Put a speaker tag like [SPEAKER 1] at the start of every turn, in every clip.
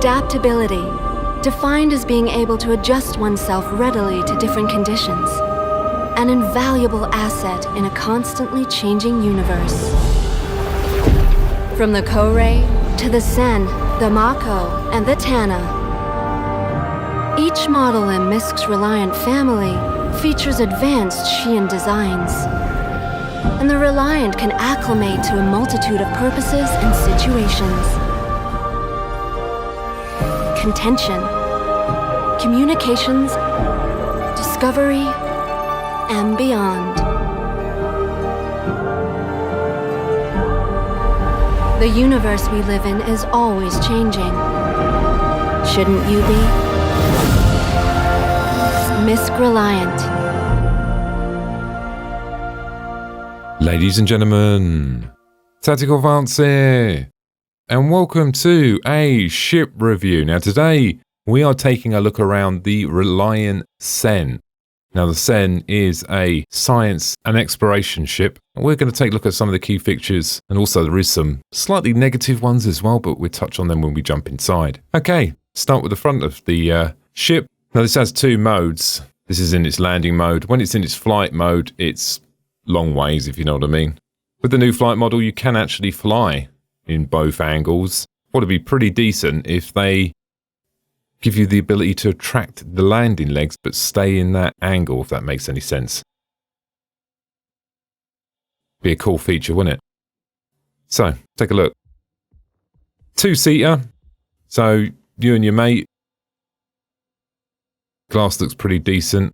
[SPEAKER 1] Adaptability, defined as being able to adjust oneself readily to different conditions. An invaluable asset in a constantly changing universe. From the Kore to the Sen, the Mako, and the Tana, each model in Misk's Reliant family features advanced Xian designs. And the Reliant can acclimate to a multitude of purposes and situations. Contention, communications, discovery, and beyond. The universe we live in is always changing. Shouldn't you be? Misk Reliant.
[SPEAKER 2] Ladies and gentlemen, Tactical Vance here, and welcome to a ship review. Now today, we are taking a look around the Reliant Sen. Now the Sen is a science and exploration ship. We're going to take a look at some of the key features, and also there is some slightly negative ones as well, but we'll touch on them when we jump inside. Okay, start with the front of the ship. Now this has two modes. This is in its landing mode. When it's in its flight mode, it's long ways, if you know what I mean. With the new flight model, you can actually fly in both angles. What would be pretty decent if they give you the ability to attract the landing legs but stay in that angle, if that makes any sense. Be a cool feature, wouldn't it? So, take a look. Two-seater. So, you and your mate. Glass looks pretty decent.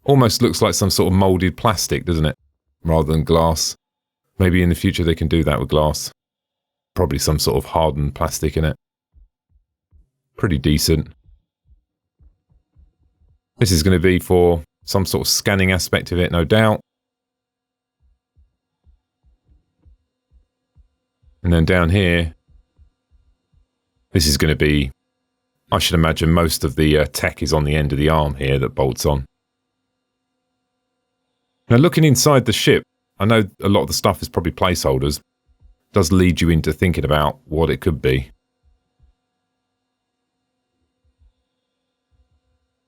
[SPEAKER 2] Almost looks like some sort of moulded plastic, doesn't it? Rather than glass. Maybe in the future they can do that with glass. Probably some sort of hardened plastic in it. Pretty decent. This is going to be for some sort of scanning aspect of it, no doubt. And then down here, this is going to be, I should imagine most of the tech is on the end of the arm here that bolts on. Now looking inside the ship, I know a lot of the stuff is probably placeholders. It does lead you into thinking about what it could be.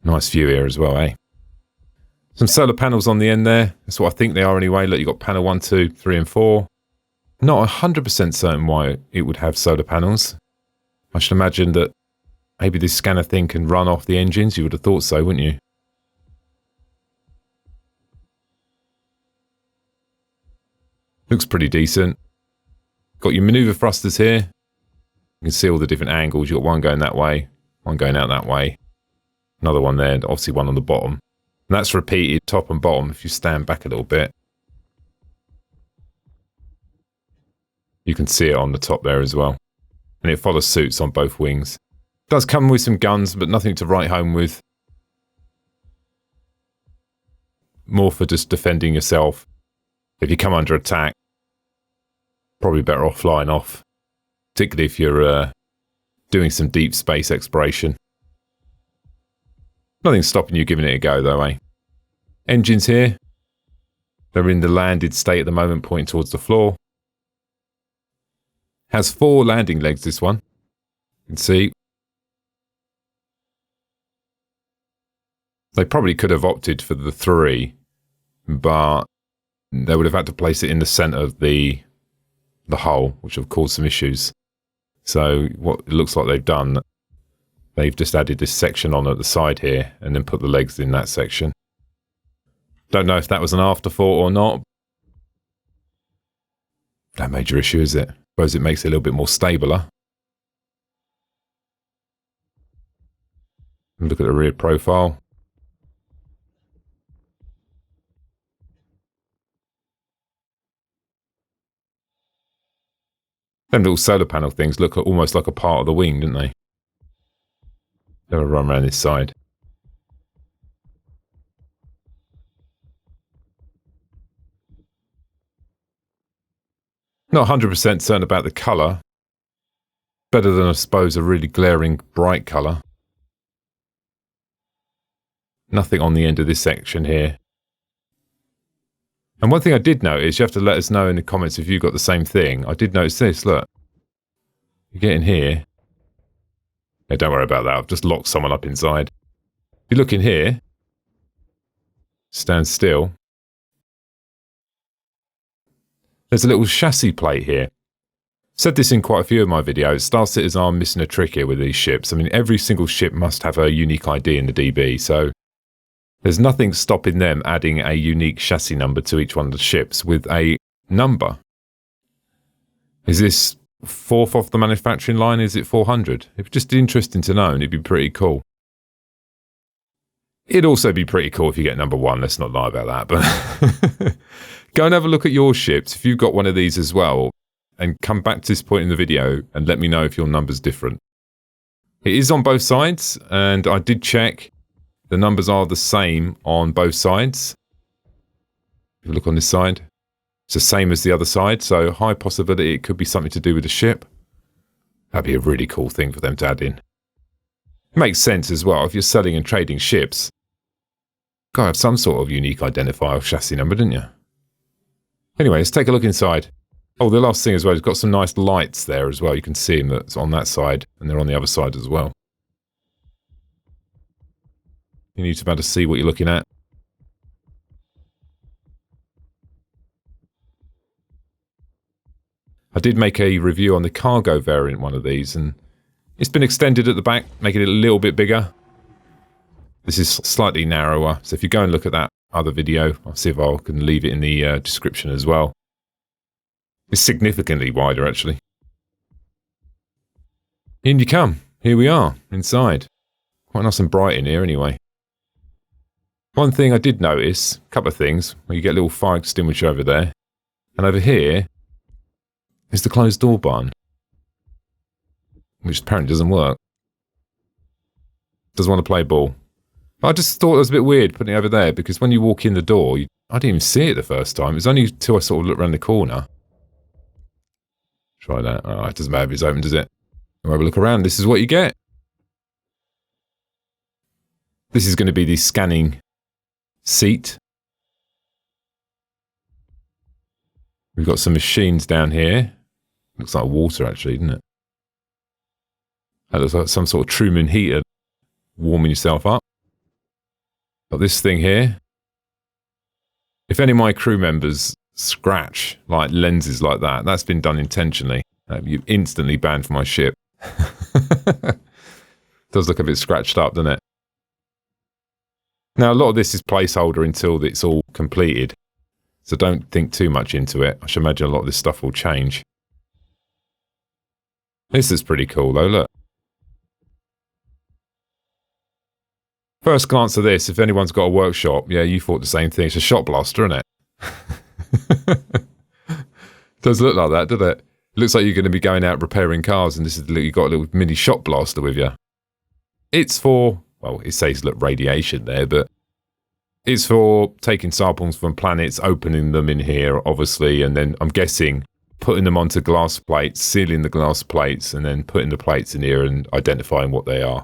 [SPEAKER 2] Nice view here as well, eh? Some solar panels on the end there. That's what I think they are anyway. Look, you've got panel 1, 2, 3 and 4. Not 100% certain why it would have solar panels. I should imagine that maybe this scanner thing can run off the engines. You would have thought so, wouldn't you? Looks pretty decent. Got your maneuver thrusters here. You can see all the different angles. You've got one going that way, one going out that way. Another one there, and obviously one on the bottom. And that's repeated top and bottom if you stand back a little bit. You can see it on the top there as well. And it follows suits on both wings. It does come with some guns, but nothing to write home with. More for just defending yourself. If you come under attack, probably better off flying off. Particularly if you're doing some deep space exploration. Nothing's stopping you giving it a go though, eh? Engines here. They're in the landed state at the moment, pointing towards the floor. Has 4 landing legs, this one. You can see. They probably could have opted for the 3, but they would have had to place it in the centre of the hull, which would have caused some issues. So what it looks like they've done, they've just added this section on at the side here and then put the legs in that section. Don't know if that was an afterthought or not. No major issue, is it? Suppose it makes it a little bit more stabler. And look at the rear profile. Them little solar panel things look almost like a part of the wing, don't they? They'll run around this side. Not 100% certain about the colour. Better than, I suppose, a really glaring bright colour. Nothing on the end of this section here. And one thing I did notice, you have to let us know in the comments if you got the same thing. I did notice this, look. You get in here. Yeah, don't worry about that. I've just locked someone up inside. If you look in here, stand still. There's a little chassis plate here. Said this in quite a few of my videos. Star Citizen are missing a trick here with these ships. I mean, every single ship must have a unique ID in the DB, so there's nothing stopping them adding a unique chassis number to each one of the ships with a number. Is this 4th off the manufacturing line? Is it 400? It's just interesting to know, and it'd be pretty cool. It'd also be pretty cool if you get number 1. Let's not lie about that. But go and have a look at your ships if you've got one of these as well, and come back to this point in the video and let me know if your number's different. It is on both sides, and I did check. The numbers are the same on both sides. If you look on this side, it's the same as the other side, so high possibility it could be something to do with the ship. That'd be a really cool thing for them to add in. It makes sense as well. If you're selling and trading ships, gotta have some sort of unique identifier or chassis number, didn't you? Anyway, let's take a look inside. Oh, the last thing as well, it's got some nice lights there as well. You can see them that's on that side, and they're on the other side as well. You need to be able to see what you're looking at. I did make a review on the cargo variant one of these, and it's been extended at the back, making it a little bit bigger. This is slightly narrower, so if you go and look at that other video, I'll see if I can leave it in the description as well. It's significantly wider, actually. In you come. Here we are, inside. Quite nice and bright in here, anyway. One thing I did notice, a couple of things, where you get a little fire extinguisher over there, and over here is the closed door button, which apparently doesn't work. Doesn't want to play ball. I just thought it was a bit weird putting it over there, because when you walk in the door, I didn't even see it the first time. It was only until I sort of looked around the corner. Try that. Oh, it doesn't matter if it's open, does it? We'll have a look around. This is what you get. This is going to be the scanning seat. We've got some machines down here. Looks like water, actually, doesn't it? That looks like some sort of Truman heater warming yourself up. Got this thing here. If any of my crew members scratch like lenses like that, that's been done intentionally. You're instantly banned from my ship. Does look a bit scratched up, doesn't it? Now, a lot of this is placeholder until it's all completed, so don't think too much into it. I should imagine a lot of this stuff will change. This is pretty cool, though, look. First glance at this, if anyone's got a workshop, yeah, you thought the same thing. It's a shot blaster, isn't it? Does look like that, doesn't it? It looks like you're going to be going out repairing cars, and this is you've got a little mini shot blaster with you. It's for, well, it says, look, radiation there, but it's for taking samples from planets, opening them in here, obviously, and then I'm guessing putting them onto glass plates, sealing the glass plates, and then putting the plates in here and identifying what they are.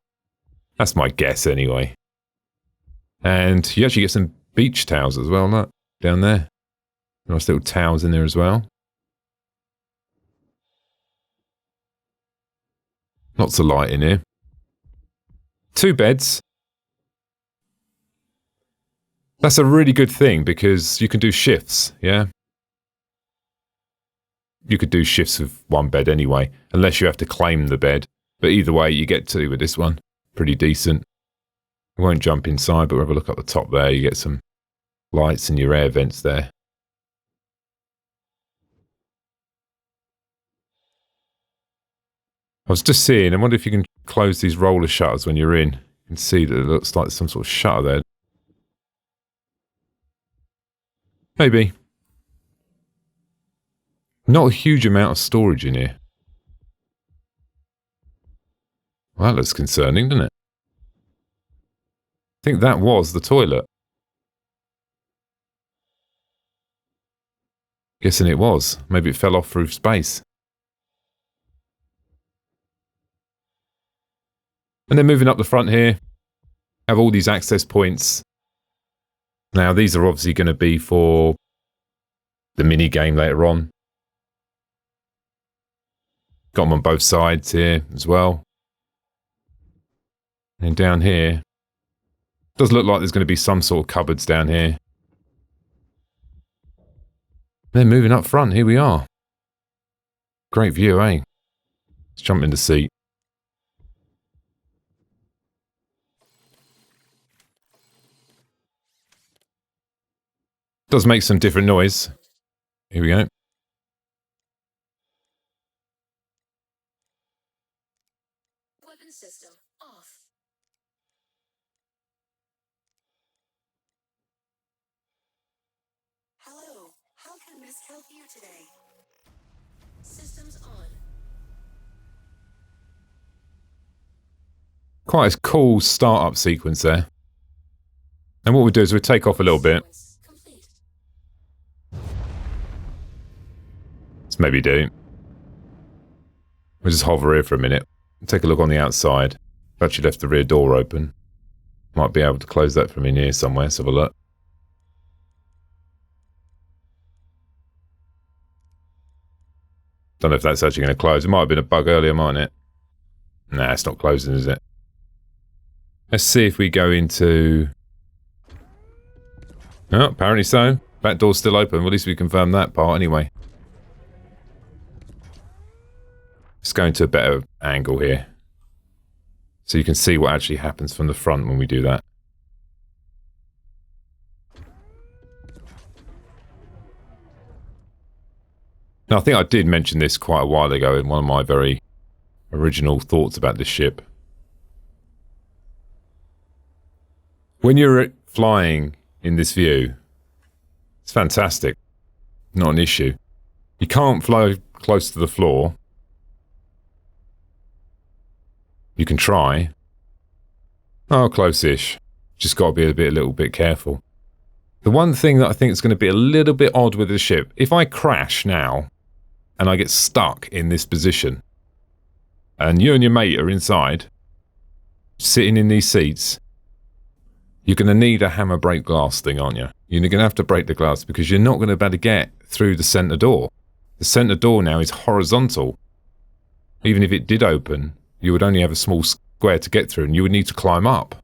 [SPEAKER 2] That's my guess, anyway. And you actually get some beach towels as well, look, down there. Nice little towels in there as well. Lots of light in here. 2 beds. That's a really good thing because you can do shifts, yeah? You could do shifts with 1 bed anyway, unless you have to claim the bed. But either way, you get 2 with this one. Pretty decent. I won't jump inside, but we'll have a look at the top there. You get some lights and your air vents there. I was just seeing, I wonder if you can close these roller shutters when you're in. You can see that it looks like some sort of shutter there. Maybe. Not a huge amount of storage in here. Well, that looks concerning, doesn't it? I think that was the toilet. Guessing it was. Maybe it fell off through space. And then moving up the front here, have all these access points. Now, these are obviously going to be for the mini game later on. Got them on both sides here as well. And down here, does look like there's going to be some sort of cupboards down here. Then moving up front, here we are. Great view, eh? Let's jump in the seat. Does make some different noise. Here we go.
[SPEAKER 1] Weapon system off. Hello, how can Miss help you today? Systems on.
[SPEAKER 2] Quite a cool start-up sequence there. And what we'll do is we'll take off a little bit. Let's maybe do. We'll just hover here for a minute. Take a look on the outside. I've actually left the rear door open. Might be able to close that from in here somewhere. Let's have a look. Don't know if that's actually going to close. It might have been a bug earlier, mightn't it? Nah, it's not closing, is it? Let's see if we go into... Oh, apparently so. Back door's still open. Well, at least we confirmed that part anyway. Let's go into a better angle here. So you can see what actually happens from the front when we do that. Now, I think I did mention this quite a while ago in one of my very original thoughts about this ship. When you're flying in this view, it's fantastic. Not an issue. You can't fly close to the floor. You can try. Oh, close-ish. Just got to be a little bit careful. The one thing that I think is going to be a little bit odd with the ship, if I crash now and I get stuck in this position and you and your mate are inside, sitting in these seats, you're going to need a hammer break glass thing, aren't you? You're going to have to break the glass because you're not going to be able to get through the centre door. The centre door now is horizontal. Even if it did open, you would only have a small square to get through and you would need to climb up.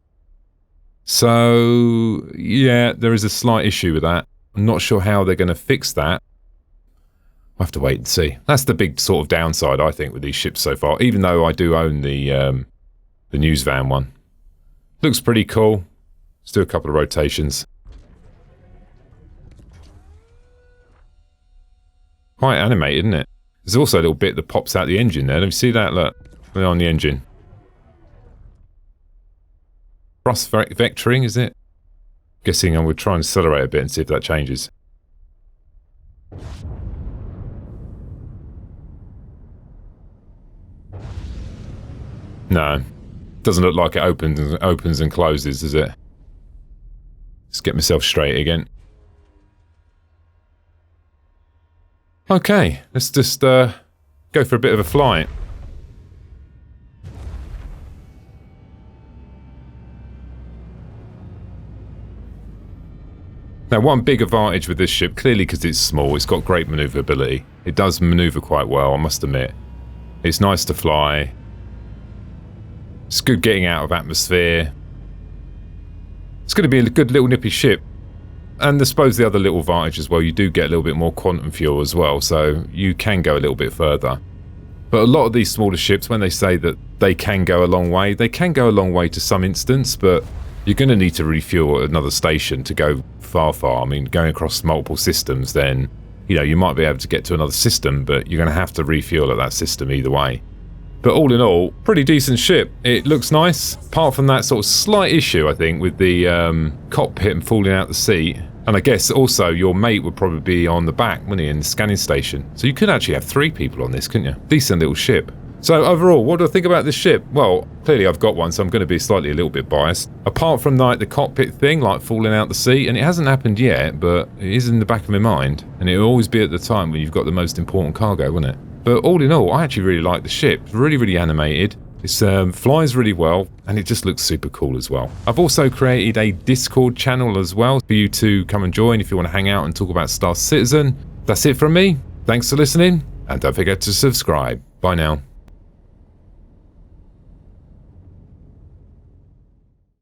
[SPEAKER 2] So, yeah, there is a slight issue with that. I'm not sure how they're going to fix that. We'll have to wait and see. That's the big sort of downside, I think, with these ships so far, even though I do own the news van one. Looks pretty cool. Let's do a couple of rotations. Quite animated, isn't it? There's also a little bit that pops out the engine there. Let me see that, look. We're on the engine. Thrust vectoring, is it? Guessing I would try and accelerate a bit and see if that changes. No. Doesn't look like it opens and closes, does it? Let's get myself straight again. Okay, let's just go for a bit of a flight. Now, one big advantage with this ship, clearly because it's small, it's got great manoeuvrability. It does manoeuvre quite well, I must admit. It's nice to fly. It's good getting out of atmosphere. It's going to be a good little nippy ship. And I suppose the other little advantage as well, you do get a little bit more quantum fuel as well, so you can go a little bit further. But a lot of these smaller ships, when they say that they can go a long way, they can go a long way to some instance, but you're going to need to refuel at another station to go far. I mean, going across multiple systems, then, you know, you might be able to get to another system, but you're going to have to refuel at that system either way. But all in all, pretty decent ship. It looks nice, apart from that sort of slight issue, I think, with the cockpit and falling out the seat. And I guess also your mate would probably be on the back, wouldn't he, in the scanning station. So you could actually have 3 people on this, couldn't you? Decent little ship. So overall, what do I think about this ship? Well, clearly I've got one, so I'm going to be a little bit biased. Apart from like the cockpit thing, like falling out the seat, and it hasn't happened yet, but it is in the back of my mind. And it'll always be at the time when you've got the most important cargo, won't it? But all in all, I actually really like the ship. Really, really animated. It flies really well, and it just looks super cool as well. I've also created a Discord channel as well for you to come and join if you want to hang out and talk about Star Citizen. That's it from me. Thanks for listening, and don't forget to subscribe. Bye now.